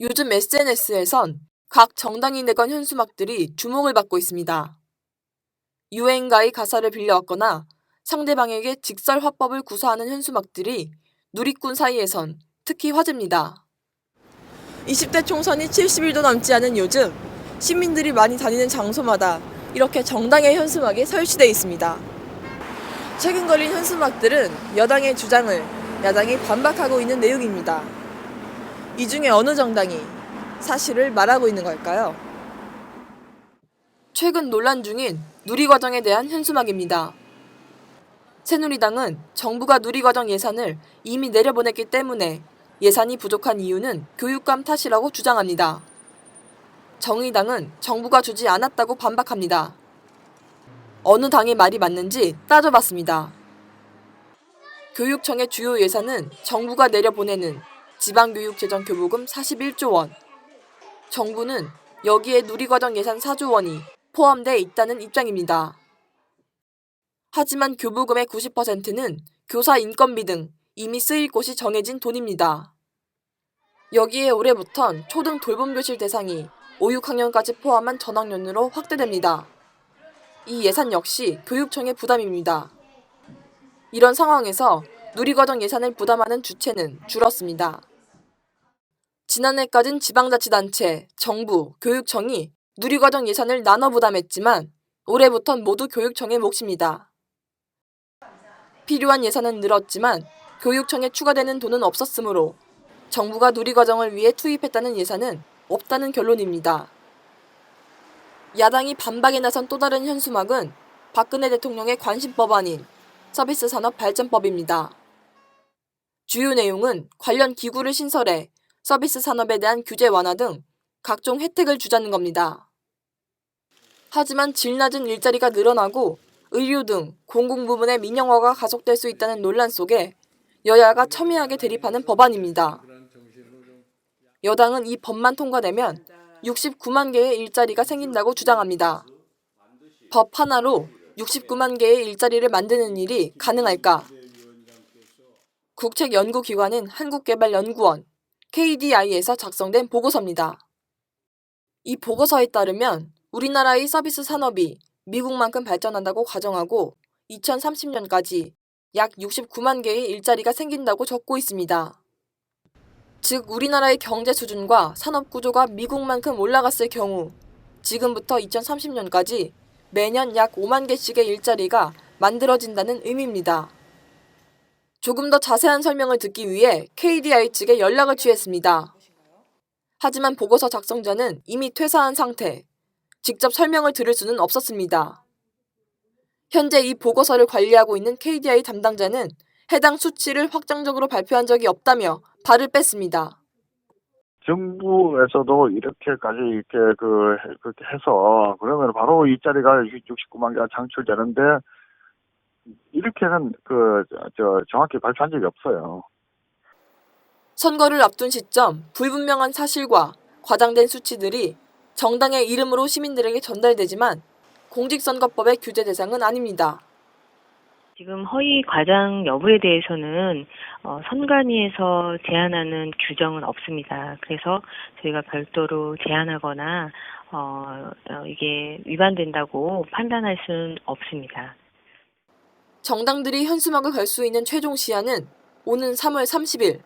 요즘 SNS에선 각 정당이 내건 현수막들이 주목을 받고 있습니다. 유행가의 가사를 빌려왔거나 상대방에게 직설 화법을 구사하는 현수막들이 누리꾼 사이에선 특히 화제입니다. 20대 총선이 70일도 남지 않은 요즘 시민들이 많이 다니는 장소마다 이렇게 정당의 현수막이 설치되어 있습니다. 최근 걸린 현수막들은 여당의 주장을 야당이 반박하고 있는 내용입니다. 이 중에 어느 정당이 사실을 말하고 있는 걸까요? 최근 논란 중인 누리과정에 대한 현수막입니다. 새누리당은 정부가 누리과정 예산을 이미 내려보냈기 때문에 예산이 부족한 이유는 교육감 탓이라고 주장합니다. 정의당은 정부가 주지 않았다고 반박합니다. 어느 당의 말이 맞는지 따져봤습니다. 교육청의 주요 예산은 정부가 내려보내는 지방교육재정교부금 41조 원. 정부는 여기에 누리과정 예산 4조 원이 포함돼 있다는 입장입니다. 하지만 교부금의 90%는 교사 인건비 등 이미 쓰일 곳이 정해진 돈입니다. 여기에 올해부턴 초등 돌봄교실 대상이 5, 6학년까지 포함한 전학년으로 확대됩니다. 이 예산 역시 교육청의 부담입니다. 이런 상황에서 누리과정 예산을 부담하는 주체는 줄었습니다. 지난해까진 지방자치단체, 정부, 교육청이 누리과정 예산을 나눠 부담했지만 올해부턴 모두 교육청의 몫입니다. 필요한 예산은 늘었지만 교육청에 추가되는 돈은 없었으므로 정부가 누리과정을 위해 투입했다는 예산은 없다는 결론입니다. 야당이 반박에 나선 또 다른 현수막은 박근혜 대통령의 관심 법안인 서비스산업발전법입니다. 주요 내용은 관련 기구를 신설해 서비스 산업에 대한 규제 완화 등 각종 혜택을 주자는 겁니다. 하지만 질 낮은 일자리가 늘어나고 의료 등 공공부문의 민영화가 가속될 수 있다는 논란 속에 여야가 첨예하게 대립하는 법안입니다. 여당은 이 법만 통과되면 69만 개의 일자리가 생긴다고 주장합니다. 법 하나로 69만 개의 일자리를 만드는 일이 가능할까? 국책연구기관인 한국개발연구원, KDI에서 작성된 보고서입니다. 이 보고서에 따르면 우리나라의 서비스 산업이 미국만큼 발전한다고 가정하고 2030년까지 약 69만 개의 일자리가 생긴다고 적고 있습니다. 즉 우리나라의 경제 수준과 산업 구조가 미국만큼 올라갔을 경우 지금부터 2030년까지 매년 약 5만 개씩의 일자리가 만들어진다는 의미입니다. 조금 더 자세한 설명을 듣기 위해 KDI 측에 연락을 취했습니다. 하지만 보고서 작성자는 이미 퇴사한 상태, 직접 설명을 들을 수는 없었습니다. 현재 이 보고서를 관리하고 있는 KDI 담당자는 해당 수치를 확정적으로 발표한 적이 없다며 발을 뺐습니다. 정부에서도 이렇게까지 그렇게 해서 그러면 바로 일자리가 69만 개가 창출되는데 이렇게는 정확히 발표한 적이 없어요. 선거를 앞둔 시점 불분명한 사실과 과장된 수치들이 정당의 이름으로 시민들에게 전달되지만 공직선거법의 규제 대상은 아닙니다. 지금 허위 과장 여부에 대해서는 선관위에서 제한하는 규정은 없습니다. 그래서 저희가 별도로 제한하거나 이게 위반된다고 판단할 수는 없습니다. 정당들이 현수막을 걸 수 있는 최종 시한은 오는 3월 30일.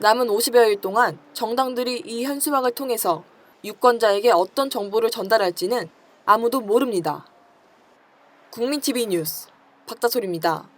남은 50여일 동안 정당들이 이 현수막을 통해서 유권자에게 어떤 정보를 전달할지는 아무도 모릅니다. 국민TV 뉴스 박다솔입니다.